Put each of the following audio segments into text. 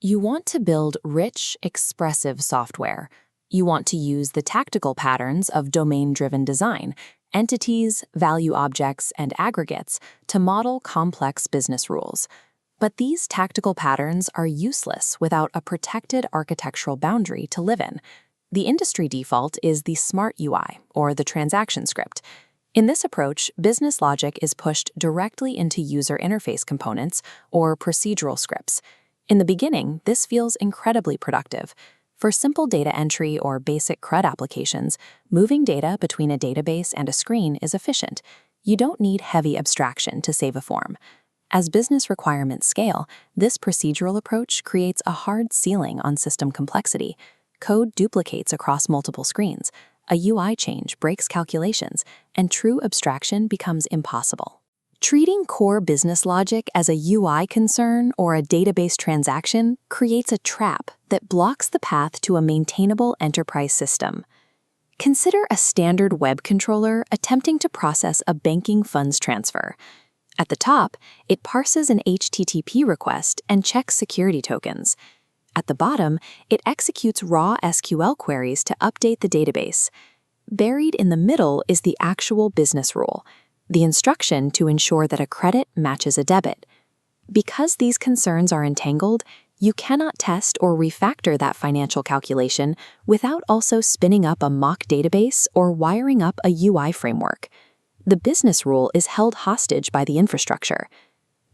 You want to build rich, expressive software. You want to use the tactical patterns of domain-driven design, entities, value objects, and aggregates to model complex business rules. But these tactical patterns are useless without a protected architectural boundary to live in. The industry default is the Smart UI, or the transaction script. In this approach, business logic is pushed directly into user interface components, or procedural scripts. In the beginning, this feels incredibly productive. For simple data entry or basic CRUD applications, moving data between a database and a screen is efficient. You don't need heavy abstraction to save a form. As business requirements scale, this procedural approach creates a hard ceiling on system complexity. Code duplicates across multiple screens, a UI change breaks calculations, and true abstraction becomes impossible. Treating core business logic as a UI concern or a database transaction creates a trap that blocks the path to a maintainable enterprise system. Consider a standard web controller attempting to process a banking funds transfer. At the top, it parses an HTTP request and checks security tokens. At the bottom, it executes raw SQL queries to update the database. Buried in the middle is the actual business rule, the instruction to ensure that a credit matches a debit. Because these concerns are entangled, you cannot test or refactor that financial calculation without also spinning up a mock database or wiring up a UI framework. The business rule is held hostage by the infrastructure.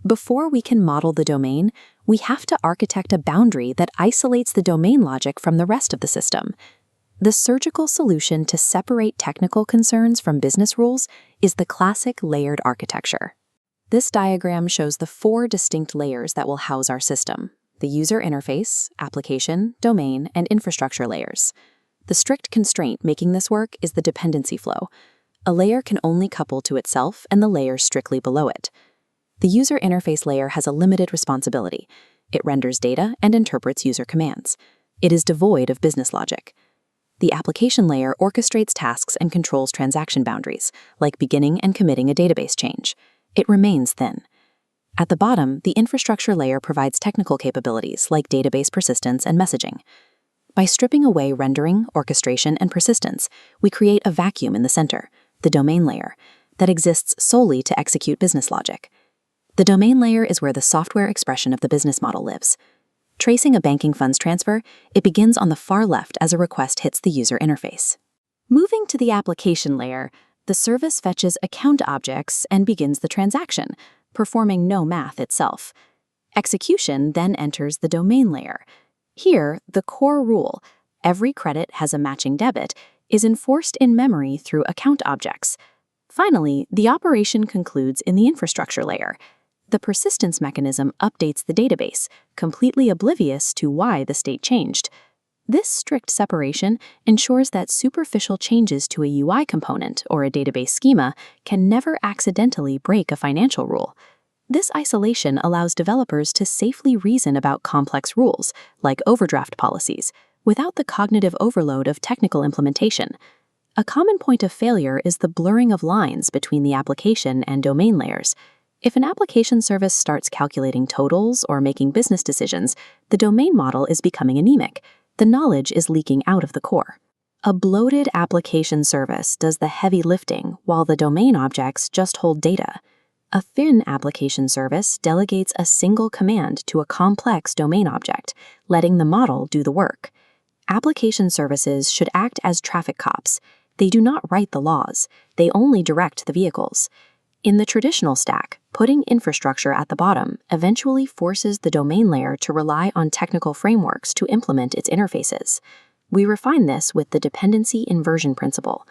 Before we can model the domain, we have to architect a boundary that isolates the domain logic from the rest of the system. The surgical solution to separate technical concerns from business rules is the classic layered architecture. This diagram shows the 4 distinct layers that will house our system: the user interface, application, domain, and infrastructure layers. The strict constraint making this work is the dependency flow. A layer can only couple to itself and the layer strictly below it. The user interface layer has a limited responsibility. It renders data and interprets user commands. It is devoid of business logic. The application layer orchestrates tasks and controls transaction boundaries, like beginning and committing a database change. It remains thin. At the bottom, the infrastructure layer provides technical capabilities like database persistence and messaging. By stripping away rendering, orchestration, and persistence, we create a vacuum in the center, the domain layer, that exists solely to execute business logic. The domain layer is where the software expression of the business model lives. Tracing a banking funds transfer, it begins on the far left as a request hits the user interface. Moving to the application layer, the service fetches account objects and begins the transaction, performing no math itself. Execution then enters the domain layer. Here, the core rule, every credit has a matching debit, is enforced in memory through account objects. Finally, the operation concludes in the infrastructure layer. The persistence mechanism updates the database, completely oblivious to why the state changed. This strict separation ensures that superficial changes to a UI component or a database schema can never accidentally break a financial rule. This isolation allows developers to safely reason about complex rules, like overdraft policies, without the cognitive overload of technical implementation. A common point of failure is the blurring of lines between the application and domain layers. If an application service starts calculating totals or making business decisions, the domain model is becoming anemic. The knowledge is leaking out of the core. A bloated application service does the heavy lifting while the domain objects just hold data. A thin application service delegates a single command to a complex domain object, letting the model do the work. Application services should act as traffic cops. They do not write the laws. They only direct the vehicles. In the traditional stack, putting infrastructure at the bottom eventually forces the domain layer to rely on technical frameworks to implement its interfaces. We refine this with the dependency inversion principle.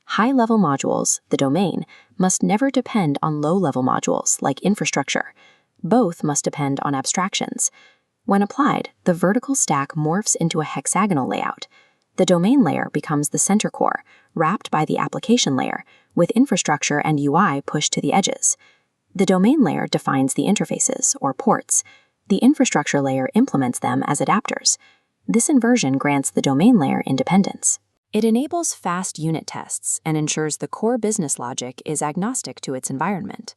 High-level modules, the domain, must never depend on low-level modules like infrastructure. Both must depend on abstractions. When applied, the vertical stack morphs into a hexagonal layout. The domain layer becomes the center core, wrapped by the application layer, with infrastructure and UI pushed to the edges. The domain layer defines the interfaces, or ports. The infrastructure layer implements them as adapters. This inversion grants the domain layer independence. It enables fast unit tests and ensures the core business logic is agnostic to its environment.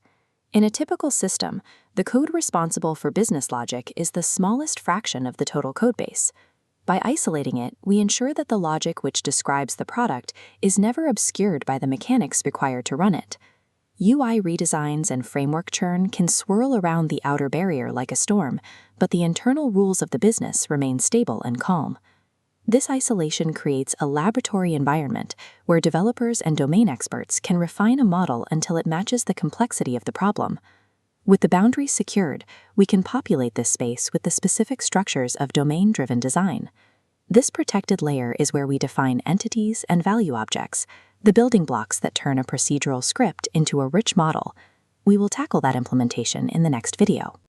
In a typical system, The code responsible for business logic is the smallest fraction of the total codebase. By isolating it, we ensure that the logic which describes the product is never obscured by the mechanics required to run it. UI redesigns and framework churn can swirl around the outer barrier like a storm, but the internal rules of the business remain stable and calm. This isolation creates a laboratory environment where developers and domain experts can refine a model until it matches the complexity of the problem. With the boundaries secured, we can populate this space with the specific structures of domain-driven design. This protected layer is where we define entities and value objects, the building blocks that turn a procedural script into a rich model. We will tackle that implementation in the next video.